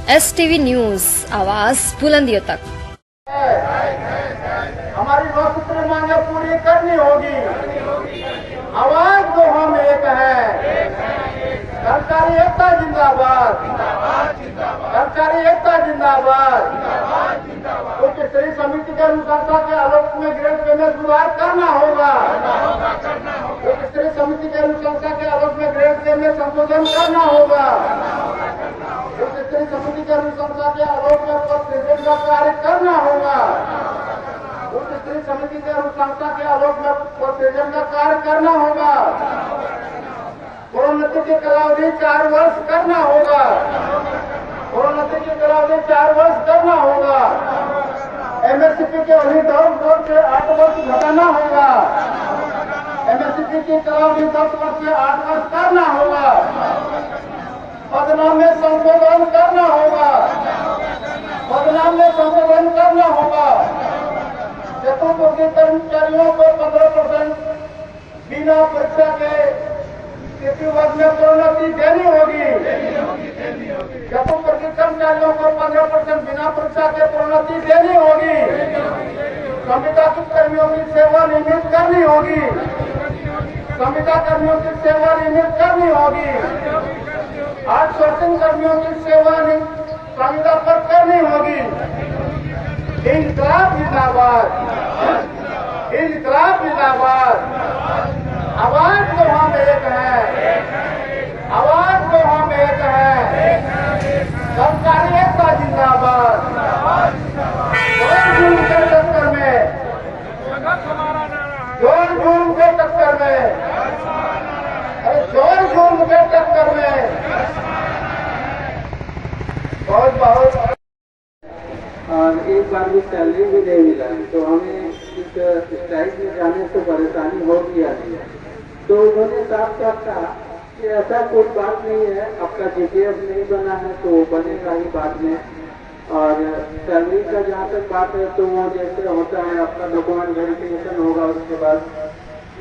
STV news, आवाज बुलंदियों तक। हमारी लोकसूत्र मांगे पूरी करनी होगी। आवाज तो हम एक है। सरकारी एकता जिंदाबाद, सरकारी एकता जिंदाबाद। उच्च स्तरीय समिति के अनुशंसा के आलोक में ग्रेड पे में सुधार करना होगा। उच्च स्तरीय समिति के अनुशंसा के आलोक में ग्रेड पे में संशोधन करना होगा। उच्च स्तरीय समिति के अनुशंसा के आलोक में पद सृजन का कार्य करना होगा। उच्च स्तरीय समिति के अनुशंसा के आलोक में पद सृजन का कार्य करना होगा। प्रोन्नति के कालावधि 4 वर्ष करना होगा। प्रोन्नति के कालावधि 4 वर्ष करना होगा। MSCP के अवधि 10 वर्ष से 8 वर्ष घटाना होगा। MSCP की कालावधि 10 वर्ष से 8 वर्ष करना होगा। पदनाम में संशोधन करना होगा। पदनाम में संशोधन करना होगा। चतुर्वर्गीय कर्मचारियों को 15% बिना परीक्षा के तृतीय वर्ग में प्रोन्नति देनी होगी। चतुर्वर्गीय कर्मचारियों को 15% बिना परीक्षा के प्रोन्नति देनी होगी। संविदा कर्मियों की सेवा नियमित करनी होगी। संविदा कर्मियों की सेवा नियमित करनी होगी। आउटसोर्सिंग कर्मियों की सेवा संविदा पर करनी होगी। इनकलाब जिंदाबाद, इनकलाब जिंदाबाद। आवाज तो हम एक है, आवाज तो हम एक है। सरकारी एकता जिंदाबाद। जोर जुर्म के टक्कर में, जोर जुर्म के टक्कर में, अरे जोर जुर्म के टक्कर में बहुत बहुत। और एक बार भी सैलरी भी नहीं मिला, तो हमें इस स्ट्राइक में जाने से परेशानी हो गया नहीं। तो उन्होंने साफ साफ कहा कि ऐसा कोई बात नहीं है, आपका GPF नहीं बना है तो बनेगा ही बाद में। और सैलरी का जहाँ तक बात है तो वो जैसे होता है आपका डॉक्यूमेंट वेरिफिकेशन होगा, उसके बाद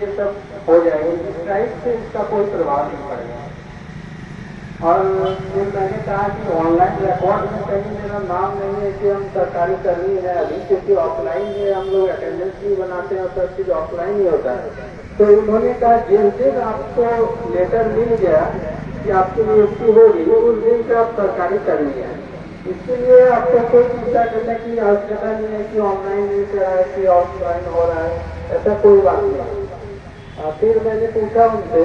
ये सब हो जाएगा। स्ट्राइक से इसका कोई प्रभाव नहीं पड़ेगा। और फिर मैंने कहा कि ऑनलाइन रिकॉर्ड में कहीं मेरा नाम नहीं है कि हम सरकारी कर्मी है अभी, क्योंकि ऑफलाइन में हम लोग अटेंडेंस भी बनाते हैं और सब चीज ऑफलाइन ही होता है। तो उन्होंने कहा जिस दिन आपको लेटर मिल गया कि आपकी नियुक्ति होगी उस दिन से आप सरकारी कर्मी है। इसके लिए आपको कोई चिंता करने की आवश्यकता नहीं है कि ऑनलाइन नहीं कर रहा है कि ऑफलाइन हो रहा है, ऐसा कोई बात नहीं। फिर मैंने पूछा उनसे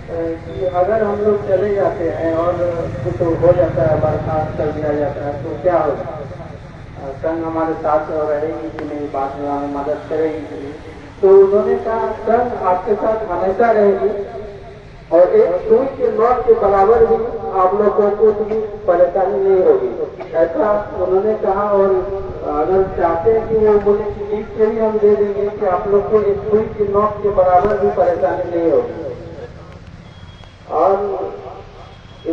कि अगर हम लोग चले जाते हैं और कुछ हो जाता है, बर्खास्त कर दिया जाता है तो क्या होगा? संघ हमारे साथ रहेगी कि नहीं, बाद में हमें मदद करेगी कि नहीं? तो उन्होंने कहा संघ आपके साथ हमेशा रहेगी और एक सुई के नोक के बराबर भी आप लोगों को भी परेशानी नहीं होगी, ऐसा उन्होंने कहा। और अगर चाहते हैं कि वो बोले कि लिख के भी हम दे देंगे कि आप लोग को एक सुई के नोक के बराबर भी परेशानी नहीं होगी। और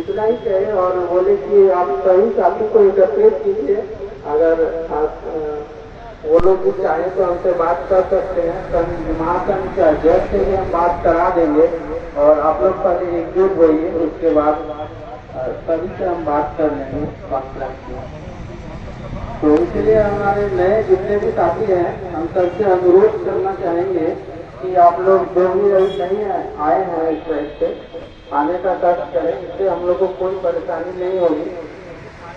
इतना ही कहे और बोले कि आप सभी साथी को एकत्रित कीजिए। अगर वो लोग भी चाहे तो हमसे बात कर सकते हैं। महासंघ के अध्यक्ष से भी हम बात करा देंगे और आप लोग पहले एकजुट होइए, उसके बाद सभी से हम बात कर लेंगे कॉन्फ्रेंस में। तो इसलिए हमारे नए जितने भी साथी हैं हम सबसे अनुरोध करना चाहेंगे कि आप लोग जो भी अभी नहीं आए हैं इस साइड से आने का कष्ट करें, इससे हम लोग को कोई परेशानी नहीं होगी।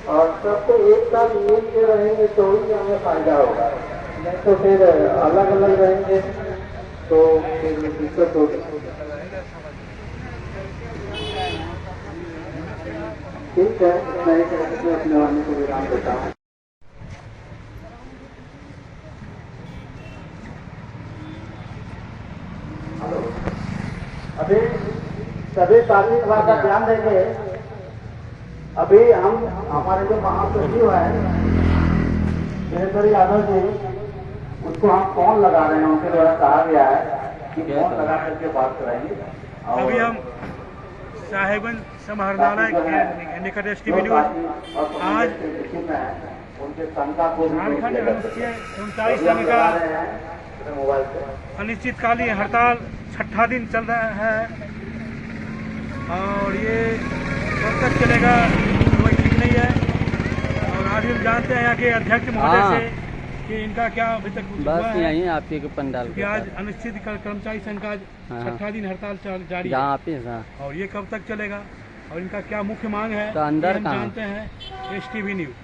और सबको एक साथ मिल के रहेंगे तो ही हमें फायदा होगा, नहीं तो फिर अलग अलग रहेंगे तो फिर दिक्कत होगी। ठीक है, मैं अपने वाले को विराम देता हूँ। अभी सभी साथी सभा का ध्यान देंगे। अभी हम हमारे जो महासचिव है वीरेंद्र यादव जी, उसको हम फोन लगा रहे हैं, उनके द्वारा कहा गया है कि फोन लगा करके बात कराएंगे। अभी हम साहेबन समाहरणालय के निकट STV न्यूज आज उनके संख्या को झारखंड अनुसूचित कर्मचारी संघ का अनिश्चितकालीन हड़ताल 6ठा दिन चल रहा है और ये कब तक चलेगा कोई ठीक नहीं है। जानते हैं यहाँ के अध्यक्ष महोदय हाँ। से कि इनका क्या अभी तक कुछ हुआ बस है? यहीं आपके के पंडाल कि के आज पास। अनिश्चित कर्मचारी संघ का आज हाँ। छठा दिन हड़ताल जारी है यहाँ पे हाँ। और ये कब तक चलेगा और इनका क्या मुख्य मांग है तो अंदर ये हम कहाँ? जानते हैं STV न्यूज।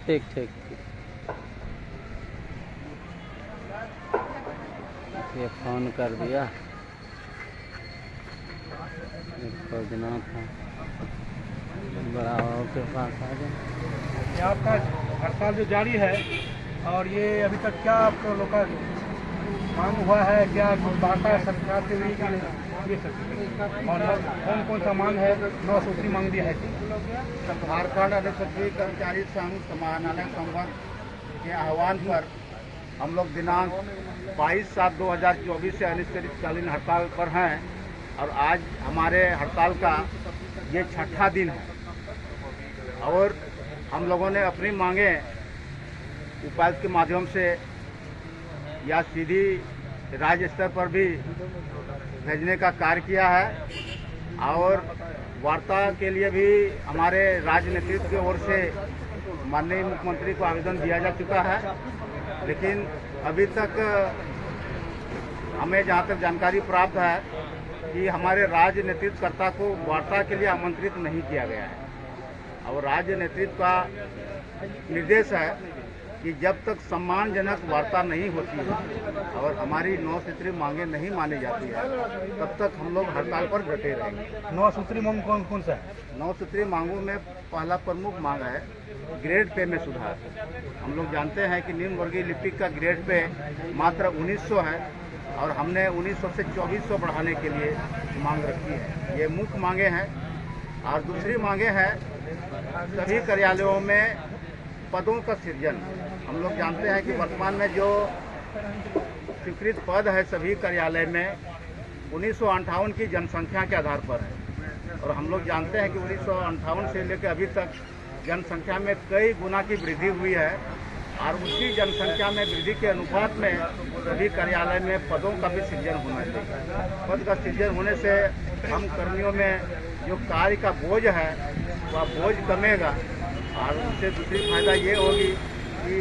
ठीक ठीक ठीक। ये फोन कर दिया खोजना था बड़ा के पास आ जाए। ये आपका हड़ताल जो जारी है और ये अभी तक क्या आप लोग का मांग हुआ है, क्या कुछ वार्ता है सरकार से हुई कि नहीं? ये सब और कौन कौन सा मांग है? 9 सूत्री मांग दिया है। झारखंड अनुसूचित कर्मचारी संघ समाहरणालय संवर्ग के आह्वान पर हम लोग दिनांक 22/7/2024 से अनिश्चितकालीन हड़ताल पर हैं और आज हमारे हड़ताल का ये छठा दिन है और हम लोगों ने अपनी मांगे उपायुक्त के माध्यम से या सीधी राज्य स्तर पर भी भेजने का कार्य किया है और वार्ता के लिए भी हमारे राज्य नेतृत्व की ओर से माननीय मुख्यमंत्री को आवेदन दिया जा चुका है, लेकिन अभी तक हमें जहां तक जानकारी प्राप्त है कि हमारे राज्य नेतृत्वकर्ता को वार्ता के लिए आमंत्रित नहीं किया गया है और राज्य नेतृत्व का निर्देश है कि जब तक सम्मानजनक वार्ता नहीं होती है और हमारी 9 सूत्री मांगे नहीं मानी जाती है तब तक हम लोग हड़ताल पर डटे रहेंगे। 9 सूत्री मांग कौन कौन सा है? 9 सूत्री मांगों में पहला प्रमुख मांग है ग्रेड पे में सुधार। हम लोग जानते हैं कि निम्न वर्गीय लिपिक का ग्रेड पे मात्र 1900 है और हमने 1900 से 2400 बढ़ाने के लिए मांग रखी है। ये मुख्य मांगे हैं और दूसरी मांगे हैं सभी कार्यालयों में पदों का सृजन। हम लोग जानते हैं कि वर्तमान में जो स्वीकृत पद है सभी कार्यालय में 1958 की जनसंख्या के आधार पर है और हम लोग जानते हैं कि 1958 से लेकर अभी तक जनसंख्या में कई गुना की वृद्धि हुई है और उसी जनसंख्या में वृद्धि के अनुपात में सभी कार्यालय में पदों का भी सृजन होना चाहिए। पद का सृजन होने से हम कर्मियों में जो कार्य का बोझ है वह बोझ कमेगा और उससे दूसरी फायदा ये होगी कि